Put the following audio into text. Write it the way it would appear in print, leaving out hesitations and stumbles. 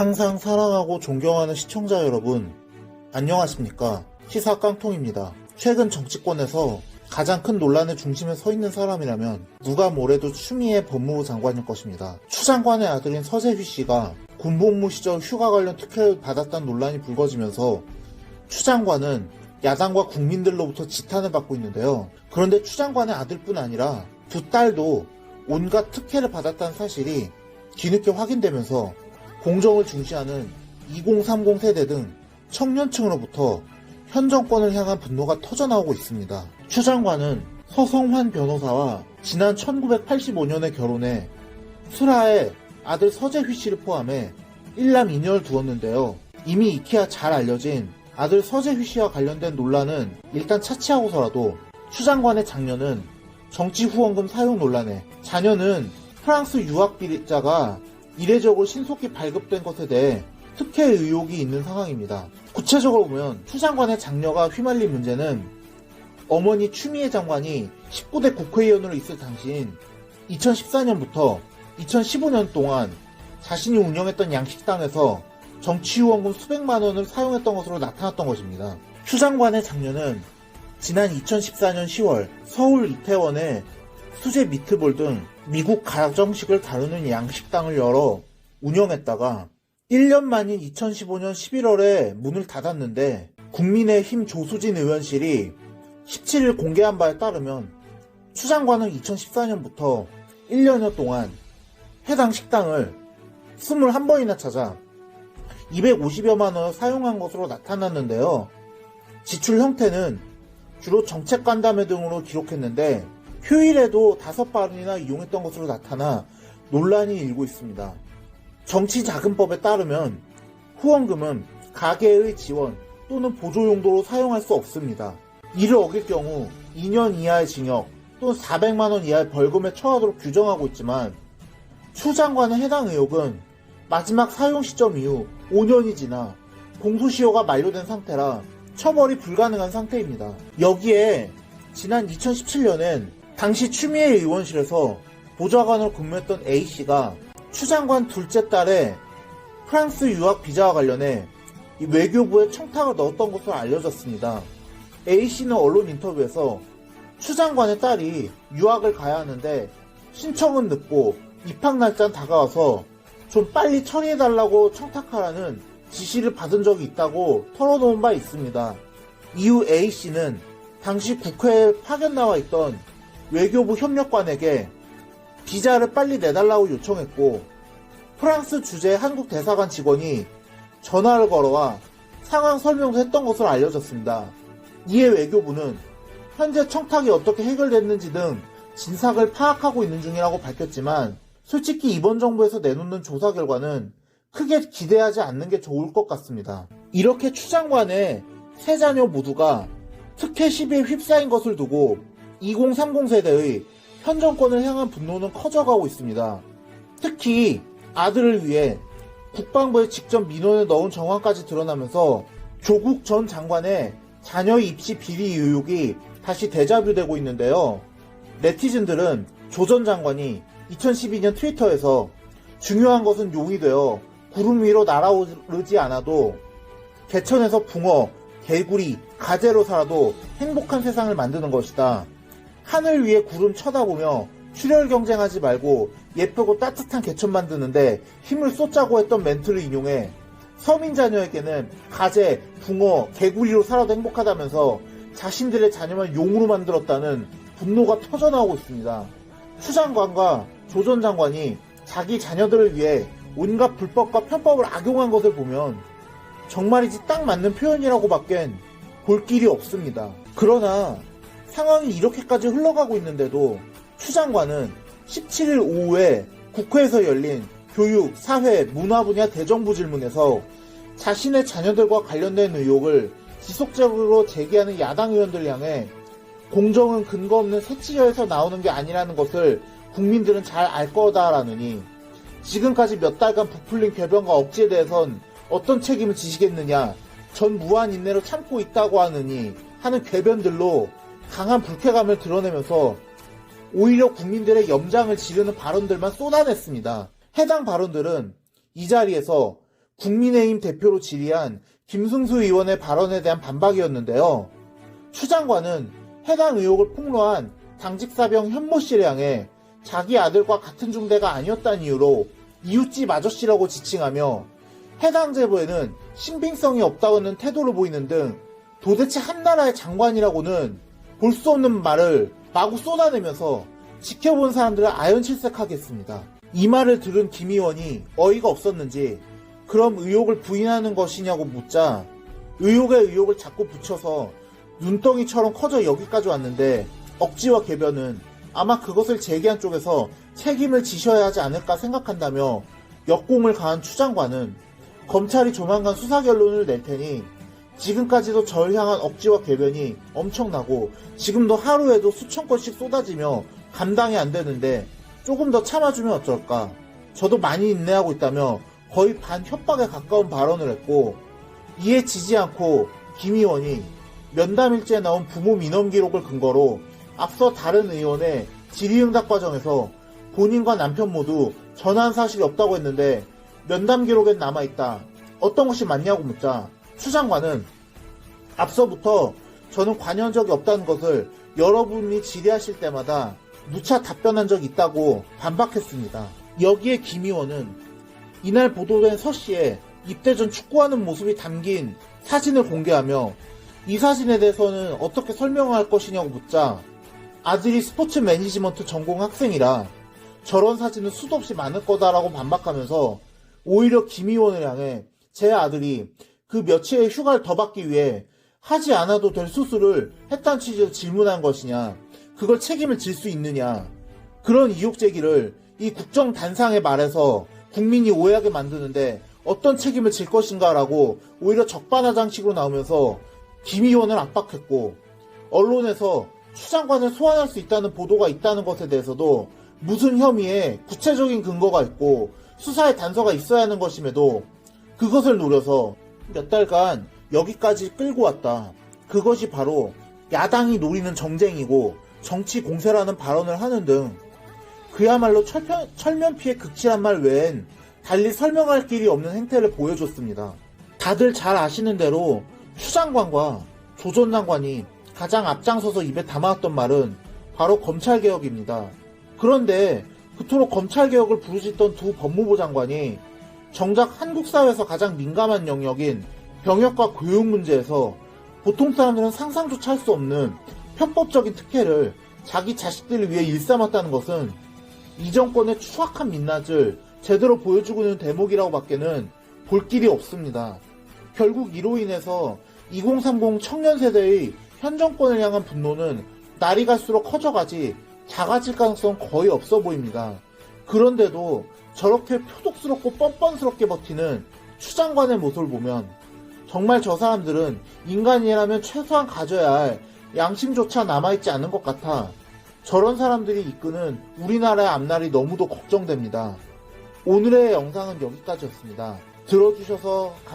항상 사랑하고 존경하는 시청자 여러분, 안녕하십니까? 시사 깡통입니다. 최근 정치권에서 가장 큰 논란의 중심에 서 있는 사람이라면 누가 뭐래도 추미애 법무부 장관일 것입니다. 추 장관의 아들인 서재휘 씨가 군복무 시절 휴가 관련 특혜를 받았다는 논란이 불거지면서 추 장관은 야당과 국민들로부터 지탄을 받고 있는데요. 그런데 추 장관의 아들뿐 아니라 두 딸도 온갖 특혜를 받았다는 사실이 뒤늦게 확인되면서 공정을 중시하는 2030 세대 등 청년층으로부터 현 정권을 향한 분노가 터져나오고 있습니다. 추 장관은 서성환 변호사와 지난 1985년에 결혼해 슬하에 아들 서재휘 씨를 포함해 1남 2녀를 두었는데요. 이미 익히야 잘 알려진 아들 서재휘 씨와 관련된 논란은 일단 차치하고서라도 추 장관의 장녀는 정치 후원금 사용 논란에, 자녀는 프랑스 유학 비자가 이례적으로 신속히 발급된 것에 대해 특혜 의혹이 있는 상황입니다. 구체적으로 보면 추 장관의 장녀가 휘말린 문제는 어머니 추미애 장관이 19대 국회의원으로 있을 당시인 2014년부터 2015년 동안 자신이 운영했던 양식당에서 정치후원금 수백만 원을 사용했던 것으로 나타났던 것입니다. 추 장관의 장녀는 지난 2014년 10월 서울 이태원에 수제 미트볼 등 미국 가정식을 다루는 양식당을 열어 운영했다가 1년 만인 2015년 11월에 문을 닫았는데, 국민의힘 조수진 의원실이 17일 공개한 바에 따르면 추 장관은 2014년부터 1년여 동안 해당 식당을 21번이나 찾아 250여만 원을 사용한 것으로 나타났는데요. 지출 형태는 주로 정책 간담회 등으로 기록했는데 휴일에도 5번이나 이용했던 것으로 나타나 논란이 일고 있습니다. 정치자금법에 따르면 후원금은 가계의 지원 또는 보조 용도로 사용할 수 없습니다. 이를 어길 경우 2년 이하의 징역 또는 400만 원 이하의 벌금에 처하도록 규정하고 있지만, 추 장관의 해당 의혹은 마지막 사용 시점 이후 5년이 지나 공소시효가 만료된 상태라 처벌이 불가능한 상태입니다. 여기에 지난 2017년엔 당시 추미애 의원실에서 보좌관으로 근무했던 A씨가 추 장관 둘째 딸의 프랑스 유학 비자와 관련해 외교부에 청탁을 넣었던 것으로 알려졌습니다. A씨는 언론 인터뷰에서 추 장관의 딸이 유학을 가야 하는데 신청은 늦고 입학 날짜는 다가와서 좀 빨리 처리해달라고 청탁하라는 지시를 받은 적이 있다고 털어놓은 바 있습니다. 이후 A씨는 당시 국회에 파견 나와 있던 외교부 협력관에게 비자를 빨리 내달라고 요청했고, 프랑스 주재 한국 대사관 직원이 전화를 걸어와 상황 설명도 했던 것으로 알려졌습니다. 이에 외교부는 현재 청탁이 어떻게 해결됐는지 등 진상을 파악하고 있는 중이라고 밝혔지만, 솔직히 이번 정부에서 내놓는 조사 결과는 크게 기대하지 않는 게 좋을 것 같습니다. 이렇게 추 장관의 세 자녀 모두가 특혜 시비에 휩싸인 것을 두고 2030 세대의 현 정권을 향한 분노는 커져가고 있습니다. 특히 아들을 위해 국방부에 직접 민원을 넣은 정황까지 드러나면서 조국 전 장관의 자녀 입시 비리 의혹이 다시 데자뷰되고 있는데요. 네티즌들은 조 전 장관이 2012년 트위터에서 중요한 것은 용이 되어 구름 위로 날아오르지 않아도 개천에서 붕어, 개구리, 가재로 살아도 행복한 세상을 만드는 것이다. 하늘 위에 구름 쳐다보며 출혈 경쟁하지 말고 예쁘고 따뜻한 개천 만드는데 힘을 쏟자고 했던 멘트를 인용해 서민 자녀에게는 가재, 붕어, 개구리로 살아도 행복하다면서 자신들의 자녀만 용으로 만들었다는 분노가 터져나오고 있습니다. 추 장관과 조 전 장관이 자기 자녀들을 위해 온갖 불법과 편법을 악용한 것을 보면 정말이지 딱 맞는 표현이라고 밖엔 볼 길이 없습니다. 그러나 상황이 이렇게까지 흘러가고 있는데도 추 장관은 17일 오후에 국회에서 열린 교육, 사회, 문화 분야 대정부 질문에서 자신의 자녀들과 관련된 의혹을 지속적으로 제기하는 야당 의원들 향해 공정은 근거 없는 새치려에서 나오는 게 아니라는 것을 국민들은 잘 알 거다라느니 지금까지 몇 달간 부풀린 궤변과 억지에 대해선 어떤 책임을 지시겠느냐, 전 무한 인내로 참고 있다고 하느니 하는 궤변들로 강한 불쾌감을 드러내면서 오히려 국민들의 염장을 지르는 발언들만 쏟아냈습니다. 해당 발언들은 이 자리에서 국민의힘 대표로 질의한 김승수 의원의 발언에 대한 반박이었는데요. 추 장관은 해당 의혹을 폭로한 당직사병 현모 씨를 향해 자기 아들과 같은 중대가 아니었다는 이유로 이웃집 아저씨라고 지칭하며 해당 제보에는 신빙성이 없다는 태도를 보이는 등 도대체 한나라의 장관이라고는 볼 수 없는 말을 마구 쏟아내면서 지켜본 사람들을 아연실색하게 했습니다. 이 말을 들은 김 의원이 어이가 없었는지 그럼 의혹을 부인하는 것이냐고 묻자 의혹에 의혹을 자꾸 붙여서 눈덩이처럼 커져 여기까지 왔는데 억지와 궤변은 아마 그것을 제기한 쪽에서 책임을 지셔야 하지 않을까 생각한다며 역공을 가한 추 장관은 검찰이 조만간 수사 결론을 낼 테니 지금까지도 절 향한 억지와 궤변이 엄청나고 지금도 하루에도 수천 건씩 쏟아지며 감당이 안 되는데 조금 더 참아주면 어쩔까. 저도 많이 인내하고 있다며 거의 반 협박에 가까운 발언을 했고 이에 지지 않고 김 의원이 면담일지에 나온 부모 민원 기록을 근거로 앞서 다른 의원의 질의응답 과정에서 본인과 남편 모두 전화한 사실이 없다고 했는데 면담 기록엔 남아있다. 어떤 것이 맞냐고 묻자 추 장관은 앞서부터 저는 관여한 적이 없다는 것을 여러분이 질의하실 때마다 누차 답변한 적이 있다고 반박했습니다. 여기에 김 의원은 이날 보도된 서씨에 입대 전 축구하는 모습이 담긴 사진을 공개하며 이 사진에 대해서는 어떻게 설명할 것이냐고 묻자 아들이 스포츠 매니지먼트 전공 학생이라 저런 사진은 수도 없이 많을 거다라고 반박하면서 오히려 김 의원을 향해 제 아들이 그 며칠의 휴가를 더 받기 위해 하지 않아도 될 수술을 했다는 취지로 질문한 것이냐, 그걸 책임을 질 수 있느냐, 그런 의혹 제기를 이 국정단상의 말에서 국민이 오해하게 만드는데 어떤 책임을 질 것인가라고 오히려 적반하장식으로 나오면서 김 의원을 압박했고 언론에서 추 장관을 소환할 수 있다는 보도가 있다는 것에 대해서도 무슨 혐의에 구체적인 근거가 있고 수사의 단서가 있어야 하는 것임에도 그것을 노려서 몇 달간 여기까지 끌고 왔다. 그것이 바로 야당이 노리는 정쟁이고 정치 공세라는 발언을 하는 등 그야말로 철면피의 극치란 말 외엔 달리 설명할 길이 없는 행태를 보여줬습니다. 다들 잘 아시는 대로 추 장관과 조 전 장관이 가장 앞장서서 입에 담아왔던 말은 바로 검찰개혁입니다. 그런데 그토록 검찰개혁을 부르짖던 두 법무부 장관이 정작 한국 사회에서 가장 민감한 영역인 병역과 교육 문제에서 보통 사람들은 상상조차 할 수 없는 편법적인 특혜를 자기 자식들을 위해 일삼았다는 것은 이 정권의 추악한 민낯을 제대로 보여주고 있는 대목이라고 밖에는 볼 길이 없습니다. 결국 이로 인해서 2030 청년 세대의 현 정권을 향한 분노는 날이 갈수록 커져가지 작아질 가능성 거의 없어 보입니다. 그런데도 저렇게 표독스럽고 뻔뻔스럽게 버티는 추 장관의 모습을 보면 정말 저 사람들은 인간이라면 최소한 가져야 할 양심조차 남아있지 않은 것 같아 저런 사람들이 이끄는 우리나라의 앞날이 너무도 걱정됩니다. 오늘의 영상은 여기까지였습니다. 들어주셔서 감사합니다.